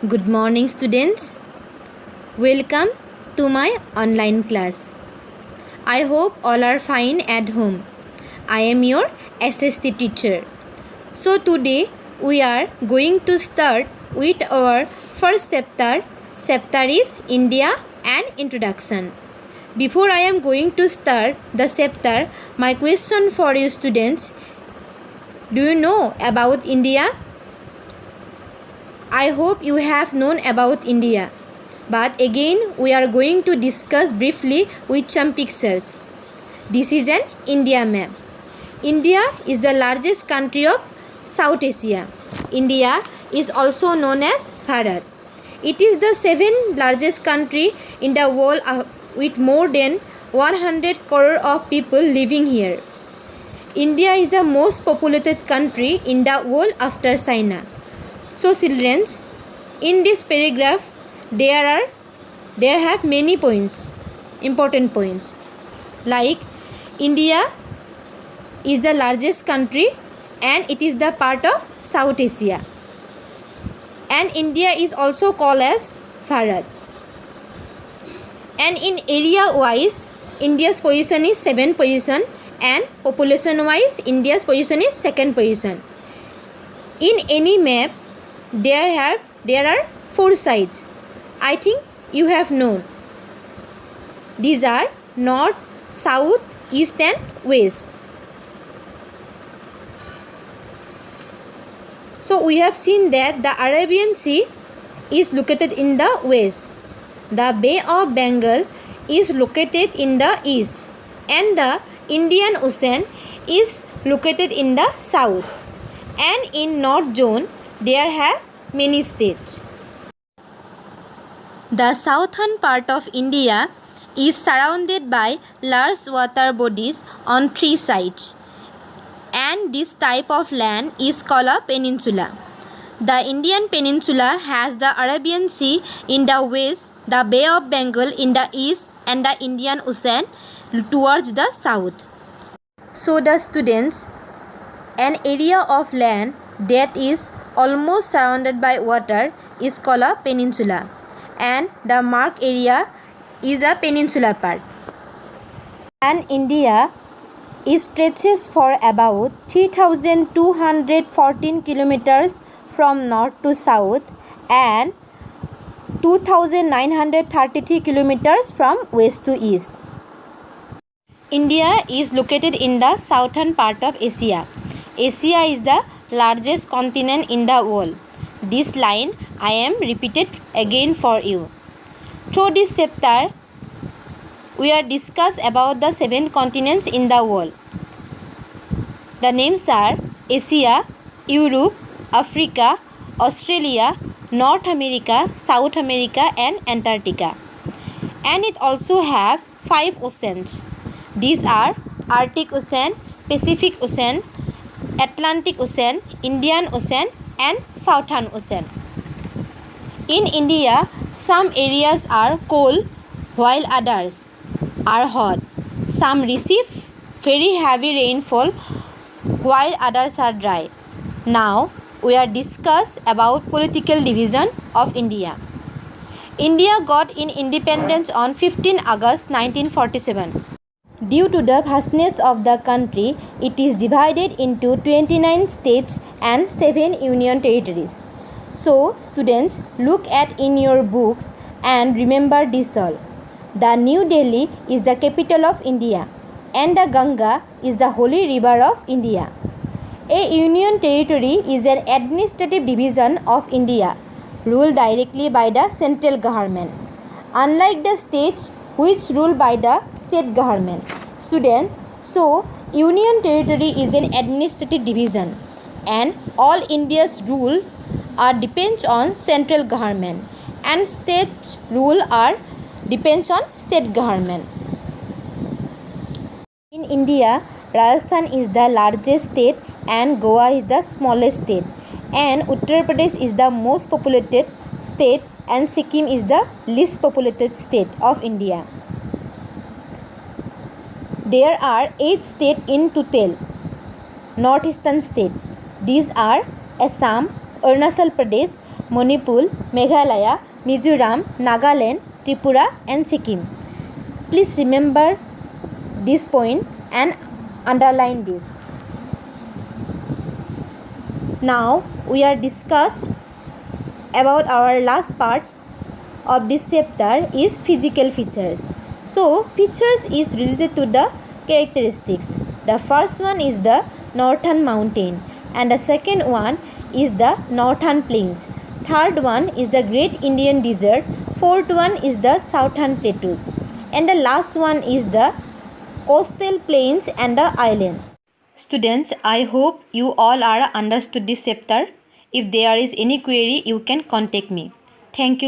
Good morning, students. Welcome to my online class. I hope all are fine at home. I am your SST teacher. So today we are going to start with our first chapter. Chapter is India and Introduction. Before I am going to start the chapter, my question for you students: do you know about India? I hope you have known about India. But again, we are going to discuss briefly with some pictures. This is an India map. India is the largest country of South Asia. India is also known as Bharat. It is the seventh largest country in the world with more than 100 crore of people living here. India is the most populated country in the world after China. So children, in this paragraph, there have many points, important points, like India is the largest country and it is the part of South Asia, and India is also called as Bharat. And in area wise, India's position is 7th position, and population wise, India's position is 2nd position. In any map, there are 4 sides. I think you have known. These are north, south, east and west. So we have seen that the Arabian Sea is located in the west. The Bay of Bengal is located in the east, and the Indian Ocean is located in the south. And in North Zone, there have many states. The southern part of India is surrounded by large water bodies on 3 sides, and this type of land is called a peninsula. The Indian peninsula has the Arabian Sea in the west, the Bay of Bengal in the east, and the Indian Ocean towards the south. So the students, an area of land that is almost surrounded by water is called a peninsula, and the marked area is a peninsula part. And India stretches for about 3,214 kilometers from north to south and 2,933 kilometers from west to east. India is located in the southern part of Asia. Asia is the largest continent in the world. This line I am repeated again for you. Through this chapter, we are discuss about the 7 continents in the world. The names are Asia, Europe, Africa, Australia, North America, South America and Antarctica. And it also have 5 oceans. These are Arctic Ocean, Pacific Ocean, Atlantic Ocean, Indian Ocean and Southern Ocean. In India, some areas are cold while others are hot. Some receive very heavy rainfall while others are dry. Now we are discuss about political division of India. India got in independence on 15 August 1947. Due to the vastness of the country, it is divided into 29 states and 7 union territories. So, students, look at in your books and remember this all. The New Delhi is the capital of India, and the Ganga is the holy river of India. A union territory is an administrative division of India, ruled directly by the central government, unlike the states which rule by the state government. Student, so union territory is an administrative division and all India's rule are depends on central government and states rule are depends on state government. In India, Rajasthan is the largest state and Goa is the smallest state, and Uttar Pradesh is the most populated state and Sikkim is the least populated state of India. There are 8 states in total, northeastern state. These are Assam, Arunachal Pradesh, Manipur, Meghalaya, Mizoram, Nagaland, Tripura and Sikkim. Please remember this point and underline this. Now we are discuss about our last part of this chapter is physical features. So features is related to the characteristics. The first one is the northern mountain and the second one is the northern plains. Third one is the great Indian desert. Fourth one is the southern plateaus and the last one is the coastal plains and the island. Students, I hope you all are understood this chapter. If there is any query, you can contact me. Thank you.